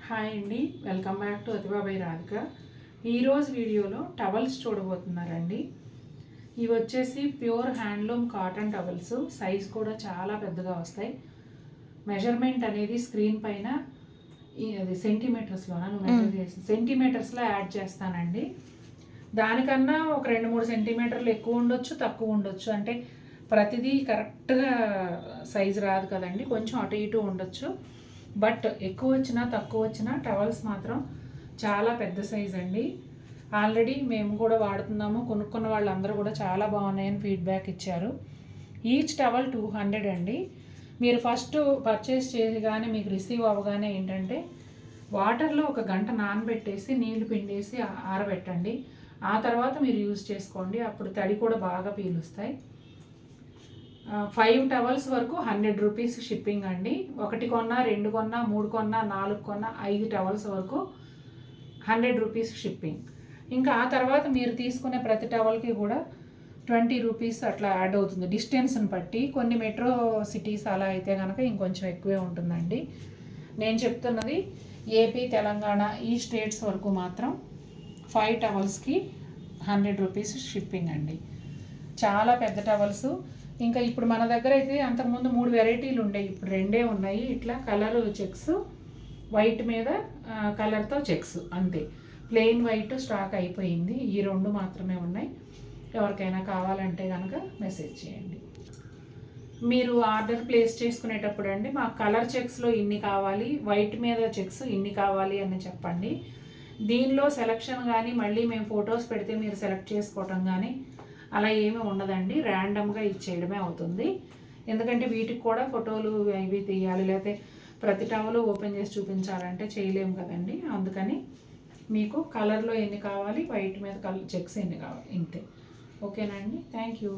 Hi అండి, welcome back to అతిబాబాయ్ Radhika. ఈరోజు వీడియోలో టవల్స్ చూడబోతున్నారండి. ఇవి వచ్చేసి pure handloom cotton towels. Size కూడా చాలా పెద్దగా వస్తాయి. మెజర్మెంట్ అనేది స్క్రీన్ పైన అది సెంటీమీటర్స్లోనా మెజర్ చేసి సెంటీమీటర్స్లో యాడ్ చేస్తానండి. దానికన్నా ఒక 2-3 సెంటీమీటర్లు ఎక్కువ ఉండొచ్చు, తక్కువ ఉండొచ్చు. అంటే ప్రతిదీ కరెక్ట్గా సైజు రాదు కదండి, కొంచెం అటు ఇటు ఉండొచ్చు. బట్ ఎక్కువ వచ్చినా తక్కువ వచ్చినా టవల్స్ మాత్రం చాలా పెద్ద సైజ్ అండి. ఆల్రెడీ మేము కూడా వాడుతున్నాము, కొనుక్కున్న వాళ్ళందరూ కూడా చాలా బాగున్నాయని ఫీడ్బ్యాక్ ఇచ్చారు. ఈచ్ టవల్ 200 అండి. మీరు ఫస్ట్ పర్చేస్ చేయగానే మీకు రిసీవ్ అవ్వగానే ఏంటంటే వాటర్లో 1 గంట నానబెట్టేసి నీళ్లు పిండేసి ఆరబెట్టండి. ఆ తర్వాత మీరు యూజ్ చేసుకోండి, అప్పుడు తడి కూడా బాగా పీలుస్తాయి. 5 టవల్స్ వరకు 100 రూపీస్ షిప్పింగ్ అండి. 1 కొన్నా, 2 కొన్నా, 3 కొన్నా, 4 కొన్నా, 5 టవల్స్ వరకు 100 రూపీస్ షిప్పింగ్. ఇంకా ఆ తర్వాత మీరు తీసుకునే ప్రతి టవల్కి కూడా 20 రూపీస్ అట్లా యాడ్ అవుతుంది డిస్టెన్స్ని బట్టి. కొన్ని మెట్రో సిటీస్ అలా అయితే కనుక ఇంకొంచెం ఎక్కువే ఉంటుందండి. నేను చెప్తున్నది ఏపీ, తెలంగాణ ఈ స్టేట్స్ వరకు మాత్రం 5 టవల్స్కి 100 రూపీస్ షిప్పింగ్ అండి. చాలా పెద్ద టవల్స్. ఇంకా ఇప్పుడు మన దగ్గర అయితే అంతకుముందు 3 వెరైటీలు ఉండేవి, ఇప్పుడు 2 ఉన్నాయి. ఇట్లా కలర్ చెక్స్, వైట్ మీద కలర్తో చెక్స్, అంతే. ప్లెయిన్ వైట్ స్టాక్ అయిపోయింది. ఈ 2 మాత్రమే ఉన్నాయి. ఎవరికైనా కావాలంటే కనుక మెసేజ్ చేయండి. మీరు ఆర్డర్ ప్లేస్ చేసుకునేటప్పుడు అండి మాకు కలర్ చెక్స్లో ఇన్ని కావాలి, వైట్ మీద చెక్స్ ఇన్ని కావాలి అని చెప్పండి. దీనిలో సెలక్షన్ కానీ మళ్ళీ మేము ఫొటోస్ పెడితే మీరు సెలెక్ట్ చేసుకోవటం కానీ అలా ఏమీ ఉండదండి. ర్యాండమ్గా ఇచ్చేయడమే అవుతుంది. ఎందుకంటే వీటికి కూడా ఫోటోలు ఇవి తీయాలి, లేకపోతే ప్రతి టవలు ఓపెన్ చేసి చూపించాలంటే చేయలేము కదండి. అందుకని మీకు కలర్లో ఎన్ని కావాలి, వైట్ మీద కలర్ చెక్స్ ఎన్ని కావాలి, ఇంతే. ఓకేనా అండి, థ్యాంక్ యూ.